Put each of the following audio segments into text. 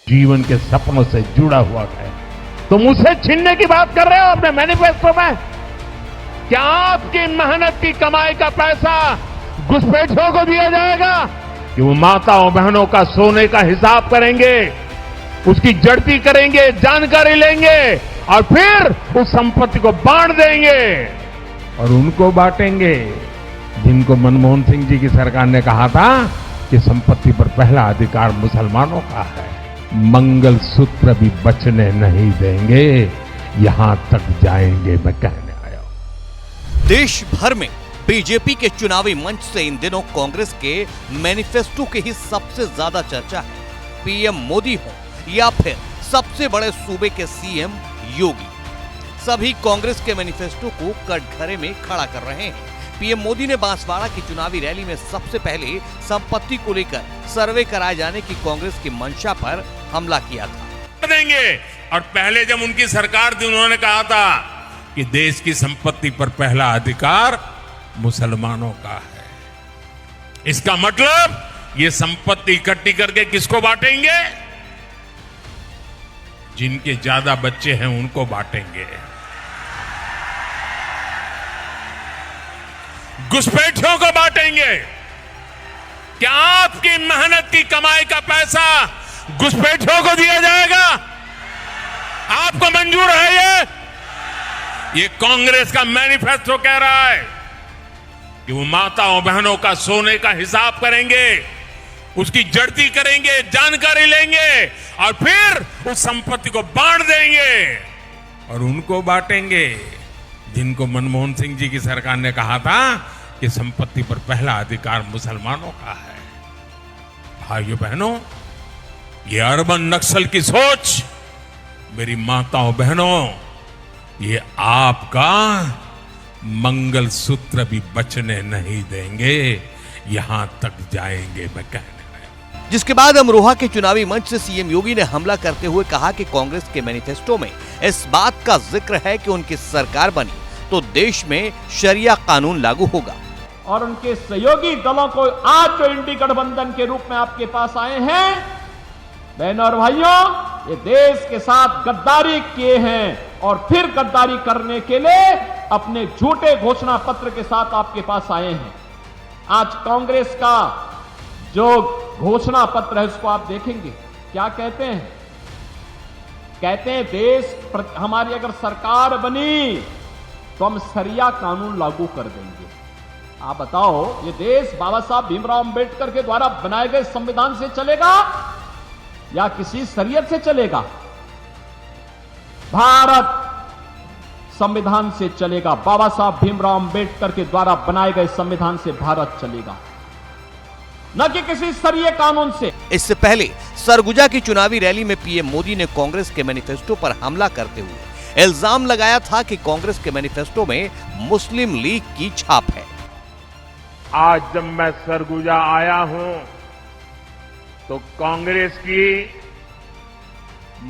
जीवन के सपनों से जुड़ा हुआ है। तुम उसे छीनने की बात कर रहे हो अपने मैनिफेस्टो में? क्या आपकी मेहनत की कमाई का पैसा घुसपैठियों को दिया जाएगा कि वो माताओं बहनों का सोने का हिसाब करेंगे, उसकी जड़ती करेंगे, जानकारी लेंगे और फिर उस संपत्ति को बांट देंगे और उनको बांटेंगे जिनको मनमोहन सिंह जी की सरकार ने कहा था कि संपत्ति पर पहला अधिकार मुसलमानों का है। मंगल सूत्र भी बचने नहीं देंगे, यहां तक जाएंगे, मैं कहने आया हूं। देश भर में बीजेपी के चुनावी मंच से इन दिनों कांग्रेस के मैनिफेस्टो की ही सबसे ज्यादा चर्चा है। पीएम मोदी हो या फिर सबसे बड़े सूबे के सीएम योगी, सभी कांग्रेस के मैनिफेस्टो को कटघरे में खड़ा कर रहे हैं। पीएम मोदी ने बांसवाड़ा की चुनावी रैली में सबसे पहले संपत्ति को लेकर सर्वे कराए जाने की कांग्रेस की मंशा पर हमला किया था। देंगे और पहले जब उनकी सरकार थी उन्होंने कहा था कि देश की संपत्ति पर पहला अधिकार मुसलमानों का है। इसका मतलब ये संपत्ति इकट्ठी करके किसको बांटेंगे? जिनके ज्यादा बच्चे हैं उनको बांटेंगे। घुसपैठियों को बांटेंगे। क्या आपकी मेहनत की कमाई का पैसा घुसपैठियों को दिया जाएगा? आपको मंजूर है? ये कांग्रेस का मैनिफेस्टो कह रहा है कि वो माताओं बहनों का सोने का हिसाब करेंगे, उसकी जड़ती करेंगे, जानकारी लेंगे और फिर उस संपत्ति को बांट देंगे और उनको बांटेंगे जिनको मनमोहन सिंह जी की सरकार ने कहा था कि संपत्ति पर पहला अधिकार मुसलमानों का है। भाइयों बहनों, ये अर्बन नक्सल की सोच, मेरी माताओं बहनों, ये आपका मंगल सूत्र भी बचने नहीं देंगे, यहां तक जाएंगे, मैं कहने। जिसके बाद अमरोहा के चुनावी मंच से सीएम योगी ने हमला करते हुए कहा कि कांग्रेस के मैनिफेस्टो में इस बात का जिक्र है कि उनकी सरकार बनी तो देश में शरिया कानून लागू होगा। और उनके सहयोगी दलों को आज जो इंडी गठबंधन के रूप में आपके पास आए हैं, बहनों और भाइयों, ये देश के साथ गद्दारी किए हैं और फिर गद्दारी करने के लिए अपने झूठे घोषणा पत्र के साथ आपके पास आए हैं। आज कांग्रेस का जो घोषणा पत्र है उसको आप देखेंगे, क्या कहते हैं? कहते हैं देश हमारी अगर सरकार बनी तो हम शरिया कानून लागू कर देंगे। आप बताओ, ये देश बाबा साहब भीमराव अंबेडकर के द्वारा बनाए गए संविधान से चलेगा या किसी शरीयत से चलेगा? भारत संविधान से चलेगा। बाबा साहब भीमराव अंबेडकर के द्वारा बनाए गए संविधान से भारत चलेगा, न कि किसी शरीय कानून से। इससे पहले सरगुजा की चुनावी रैली में पीएम मोदी ने कांग्रेस के मैनिफेस्टो पर हमला करते हुए इल्जाम लगाया था कि कांग्रेस के मैनिफेस्टो में मुस्लिम लीग की छाप है। आज जब मैं सरगुजा आया हूं तो कांग्रेस की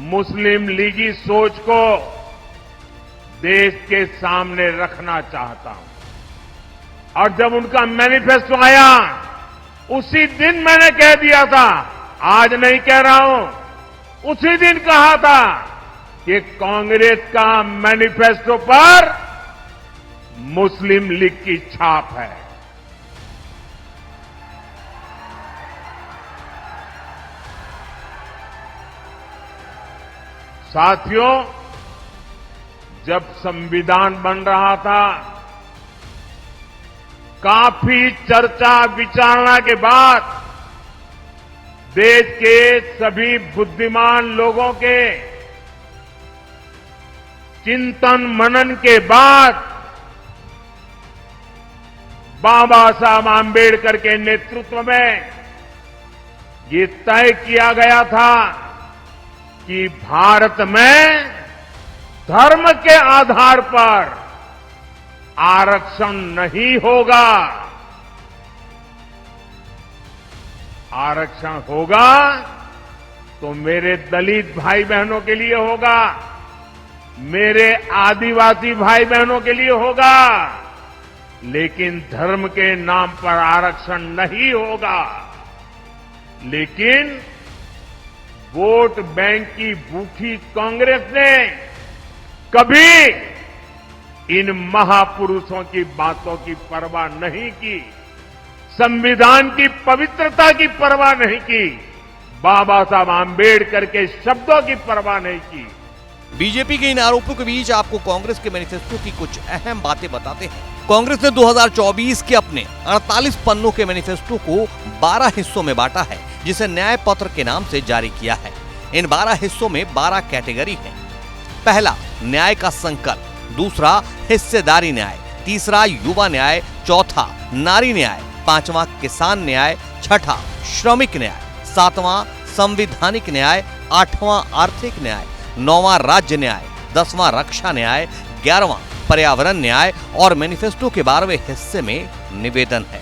मुस्लिम लीगी सोच को देश के सामने रखना चाहता हूं। और जब उनका मैनिफेस्टो आया उसी दिन मैंने कह दिया था, आज नहीं कह रहा हूं, उसी दिन कहा था कि कांग्रेस का मैनिफेस्टो पर मुस्लिम लीग की छाप है। साथियों, जब संविधान बन रहा था, काफी चर्चा विचारणा के बाद देश के सभी बुद्धिमान लोगों के चिंतन मनन के बाद बाबा साहब आंबेडकर के नेतृत्व में ये तय किया गया था कि भारत में धर्म के आधार पर आरक्षण नहीं होगा। आरक्षण होगा तो मेरे दलित भाई बहनों के लिए होगा, मेरे आदिवासी भाई बहनों के लिए होगा, लेकिन धर्म के नाम पर आरक्षण नहीं होगा। लेकिन वोट बैंक की भूखी कांग्रेस ने कभी इन महापुरुषों की बातों की परवाह नहीं की, संविधान की पवित्रता की परवाह नहीं की, बाबा साहब आंबेडकर के शब्दों की परवाह नहीं की। बीजेपी के इन आरोपों के बीच आपको कांग्रेस के मैनिफेस्टो की कुछ अहम बातें बताते हैं। कांग्रेस ने 2024 के अपने 48 पन्नों के मैनिफेस्टो को 12 हिस्सों में बांटा है, जिसे न्याय पत्र के नाम से जारी किया है। इन 12 हिस्सों में 12 कैटेगरी हैं। पहला, न्याय का संकल्प। दूसरा, हिस्सेदारी न्याय। तीसरा, युवा न्याय। चौथा, नारी न्याय। पांचवा, किसान न्याय। छठा, श्रमिक न्याय। सातवां, संवैधानिक न्याय। आठवां, आर्थिक न्याय। नौवां, राज्य न्याय। 10वां, रक्षा न्याय। 11वां, पर्यावरण न्याय। और मैनिफेस्टो के 12वें हिस्से में निवेदन है।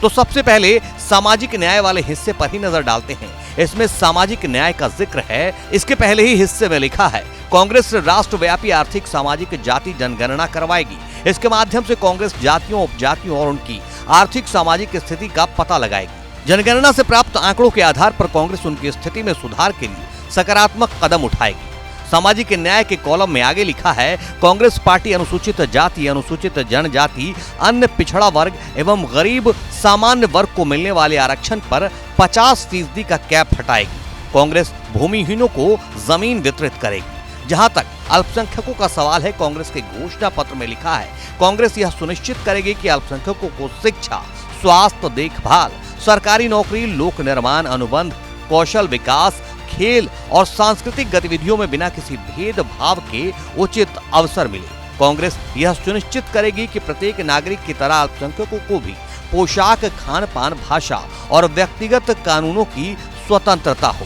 तो सबसे पहले सामाजिक न्याय वाले हिस्से पर ही नजर डालते हैं। इसमें सामाजिक न्याय का जिक्र है। इसके पहले ही हिस्से में लिखा है, कांग्रेस राष्ट्रव्यापी आर्थिक सामाजिक जाति जनगणना करवाएगी। इसके माध्यम से कांग्रेस जातियों, उपजातियों और उनकी आर्थिक सामाजिक स्थिति का पता लगाएगी। जनगणना से प्राप्त आंकड़ों के आधार पर कांग्रेस उनकी स्थिति में सुधार के लिए सकारात्मक कदम उठाएगी। सामाजिक न्याय के कॉलम में आगे लिखा है, कांग्रेस पार्टी अनुसूचित जाति, अनुसूचित जनजाति, अन्य पिछड़ा वर्ग एवं गरीब सामान्य वर्ग को मिलने वाले आरक्षण पर 50% का कैप हटाएगी। कांग्रेस भूमिहीनों को जमीन वितरित करेगी। जहां तक अल्पसंख्यकों का सवाल है, कांग्रेस के घोषणा पत्र में लिखा है, कांग्रेस यह सुनिश्चित करेगी कि अल्पसंख्यकों को शिक्षा, स्वास्थ्य देखभाल, सरकारी नौकरी, लोक निर्माण अनुबंध, कौशल विकास, खेल और सांस्कृतिक गतिविधियों में बिना किसी भेदभाव के उचित अवसर मिले। कांग्रेस यह सुनिश्चित करेगी कि प्रत्येक नागरिक की तरह अल्पसंख्यकों को भी पोशाक, खान पान, भाषा और व्यक्तिगत कानूनों की स्वतंत्रता हो।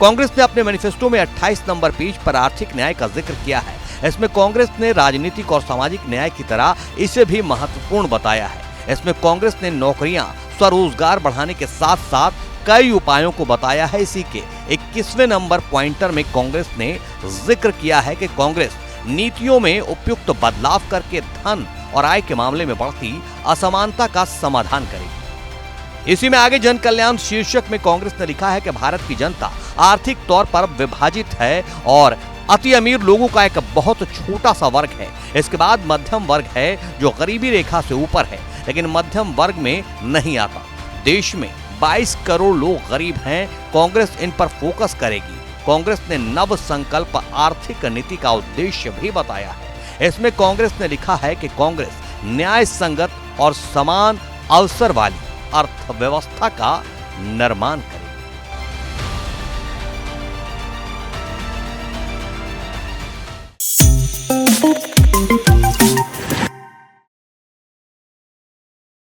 कांग्रेस ने अपने मैनिफेस्टो में 28 नंबर पेज पर आर्थिक न्याय का जिक्र किया है। इसमें कांग्रेस ने राजनीतिक और सामाजिक न्याय की तरह इसे भी महत्वपूर्ण बताया है। इसमें कांग्रेस ने नौकरियां, स्वरोजगार बढ़ाने के साथ साथ कई उपायों को बताया है। इसी के 21वें नंबर पॉइंटर में कांग्रेस ने जिक्र किया है कि कांग्रेस नीतियों में उपयुक्त बदलाव करके धन और आय के मामले में बढ़ती असमानता का समाधान करेगी। इसी में आगे जन कल्याण शीर्षक में कांग्रेस ने लिखा है कि भारत की जनता आर्थिक तौर पर विभाजित है और अति अमीर लोगों का एक बहुत छोटा सा वर्ग है। इसके बाद मध्यम वर्ग है जो गरीबी रेखा से ऊपर है, लेकिन मध्यम वर्ग में नहीं आता। देश में 22 करोड़ लोग गरीब हैं। कांग्रेस इन पर फोकस करेगी। कांग्रेस ने नव संकल्प आर्थिक नीति का उद्देश्य भी बताया है। इसमें कांग्रेस ने लिखा है कि कांग्रेस न्याय संगत और समान अवसर वाली अर्थव्यवस्था का निर्माण करेगी।